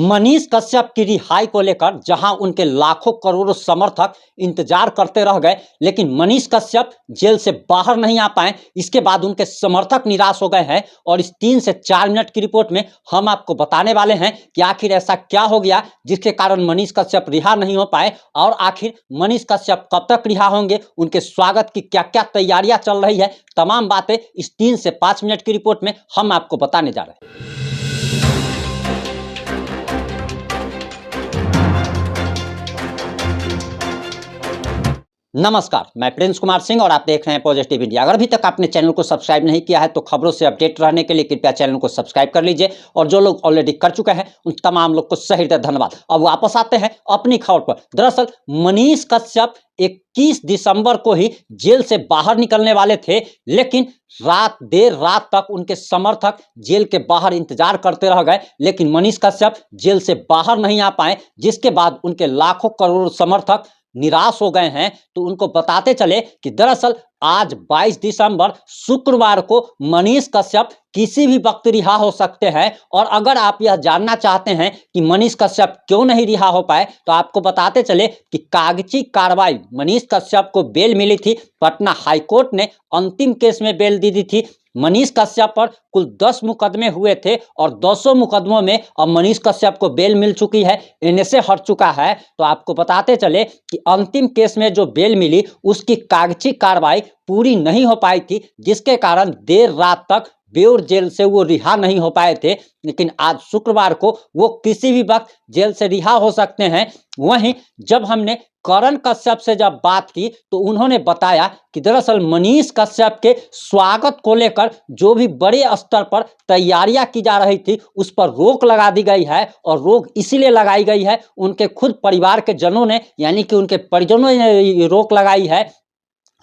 मनीष कश्यप की रिहाई को लेकर जहां उनके लाखों करोड़ों समर्थक इंतजार करते रह गए, लेकिन मनीष कश्यप जेल से बाहर नहीं आ पाए। इसके बाद उनके समर्थक निराश हो गए हैं और इस 3 से 4 मिनट की रिपोर्ट में हम आपको बताने वाले हैं कि आखिर ऐसा क्या हो गया जिसके कारण मनीष कश्यप रिहा नहीं हो पाए और आखिर मनीष कश्यप कब तक रिहा होंगे, उनके स्वागत की क्या क्या तैयारियां चल रही है। तमाम बातें इस 3 से 5 मिनट की रिपोर्ट में हम आपको बताने जा रहे हैं। नमस्कार, मैं प्रिंस कुमार सिंह और आप देख रहे हैं पॉजिटिव इंडिया। अगर अभी तक आपने चैनल को सब्सक्राइब नहीं किया है तो खबरों से अपडेट रहने के लिए कृपया चैनल को सब्सक्राइब कर लीजिए और जो लोग ऑलरेडी कर चुके हैं उन तमाम लोग को सही धन्यवाद। अब वापस आते हैं अपनी खबर पर। दरअसल मनीष कश्यप 21 दिसंबर को ही जेल से बाहर निकलने वाले थे, लेकिन देर रात तक उनके समर्थक जेल के बाहर इंतजार करते रह गए, लेकिन मनीष कश्यप जेल से बाहर नहीं आ पाए, जिसके बाद उनके लाखों करोड़ों समर्थक निराश हो गए हैं। तो उनको बताते चले कि दरअसल आज 22 दिसंबर शुक्रवार को मनीष कश्यप किसी भी वक्त रिहा हो सकते हैं। और अगर आप यह जानना चाहते हैं कि मनीष कश्यप क्यों नहीं रिहा हो पाए तो आपको बताते चले कि कागजी कार्रवाई मनीष कश्यप को बेल मिली थी। पटना हाईकोर्ट ने अंतिम केस में बेल दी थी। मनीष कश्यप पर कुल 10 मुकदमे हुए थे और 200 मुकदमों में अब मनीष कश्यप को बेल मिल चुकी है, इनसे हट चुका है। तो आपको बताते चले कि अंतिम केस में जो बेल मिली उसकी कागजी कार्रवाई पूरी नहीं हो पाई थी, जिसके कारण देर रात तक बेउर जेल से वो रिहा नहीं हो पाए थे। लेकिन आज शुक्रवार को वो किसी भी वक्त जेल से रिहा हो सकते हैं। वहीं जब हमने करण कश्यप से जब बात की तो उन्होंने बताया कि दरअसल मनीष कश्यप के स्वागत को लेकर जो भी बड़े स्तर पर तैयारियां की जा रही थी उस पर रोक लगा दी गई है। और रोक इसीलिए लगाई गई है, उनके खुद परिवार के जनों ने यानी कि उनके परिजनों ने रोक लगाई है।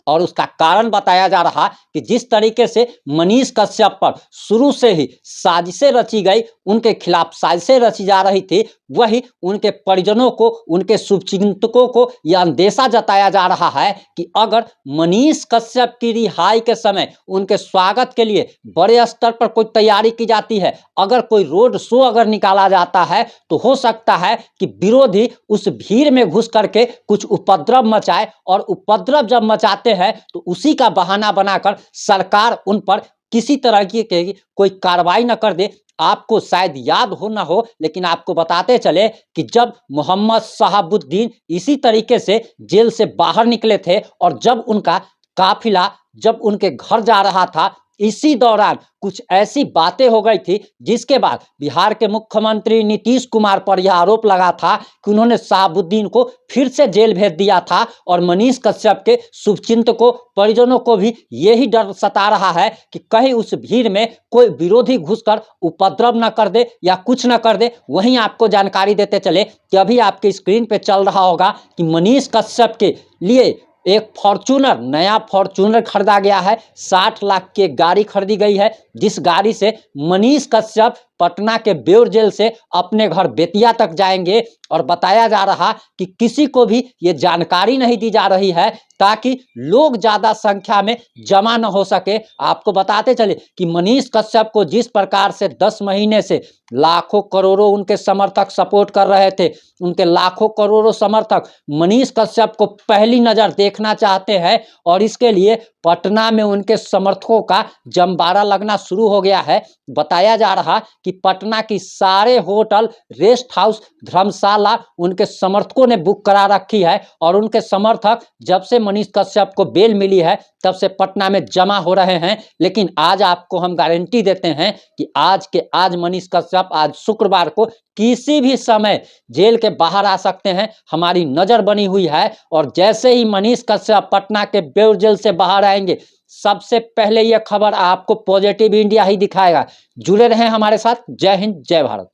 और उसका कारण बताया जा रहा कि जिस तरीके से मनीष कश्यप पर शुरू से ही साजिशें रची गई, उनके खिलाफ साजिशें रची जा रही थी, वही उनके परिजनों को, उनके शुभचिंतकों को यह अंदेशा जताया जा रहा है कि अगर मनीष कश्यप की रिहाई के समय उनके स्वागत के लिए बड़े स्तर पर कोई तैयारी की जाती है, अगर कोई रोड शो अगर निकाला जाता है तो हो सकता है कि विरोधी उस भीड़ में घुस करके कुछ उपद्रव मचाए और उपद्रव जब मचाते हैं तो उसी का बहाना बनाकर सरकार उन पर किसी तरह की कोई कार्रवाई न कर दे। आपको शायद याद हो ना हो, लेकिन आपको बताते चले कि जब मोहम्मद शहाबुद्दीन इसी तरीके से जेल से बाहर निकले थे और जब उनका काफिला जब उनके घर जा रहा था, इसी दौरान कुछ ऐसी बातें हो गई थी जिसके बाद बिहार के मुख्यमंत्री नीतीश कुमार पर यह आरोप लगा था कि उन्होंने शहाबुद्दीन को फिर से जेल भेज दिया था। और मनीष कश्यप के शुभचिंतकों, परिजनों को भी यही डर सता रहा है कि कहीं उस भीड़ में कोई विरोधी घुसकर उपद्रव न कर दे या कुछ न कर दे। वहीं आपको जानकारी देते चले कि अभी आपके स्क्रीन पे चल रहा होगा कि मनीष कश्यप के लिए एक फॉर्च्यूनर, नया फॉर्च्यूनर खरीदा गया है। 60 लाख की एक गाड़ी खरीदी गई है, जिस गाड़ी से मनीष कश्यप पटना के बेउर जेल से अपने घर बेतिया तक जाएंगे। और बताया जा रहा कि किसी को भी ये जानकारी नहीं दी जा रही है ताकि लोग ज्यादा संख्या में जमा न हो सके। आपको बताते चले कि मनीष कश्यप को जिस प्रकार से 10 महीने से लाखों करोड़ों उनके समर्थक सपोर्ट कर रहे थे, उनके लाखों करोड़ों समर्थक मनीष कश्यप को पहली नजर देखना चाहते हैं और इसके लिए पटना में उनके समर्थकों का जमबाड़ा लगना शुरू हो गया है। बताया जा रहा कि पटना की सारे होटल, रेस्ट हाउस, धर्मशाला उनके समर्थकों ने बुक करा रखी है और उनके समर्थक जब से मनीष कश्यप को बेल मिली है तब से पटना में जमा हो रहे हैं। लेकिन आज आपको हम गारंटी देते हैं कि आज मनीष कश्यप आज शुक्रवार को किसी भी समय जेल के बाहर आ सकते हैं। हमारी नजर बनी हुई है और जैसे ही मनीष कश्यप पटना के बेउर जेल से बाहर आएंगे, सबसे पहले यह खबर आपको पॉजिटिव इंडिया ही दिखाएगा। जुड़े रहें हमारे साथ। जय हिंद, जय भारत।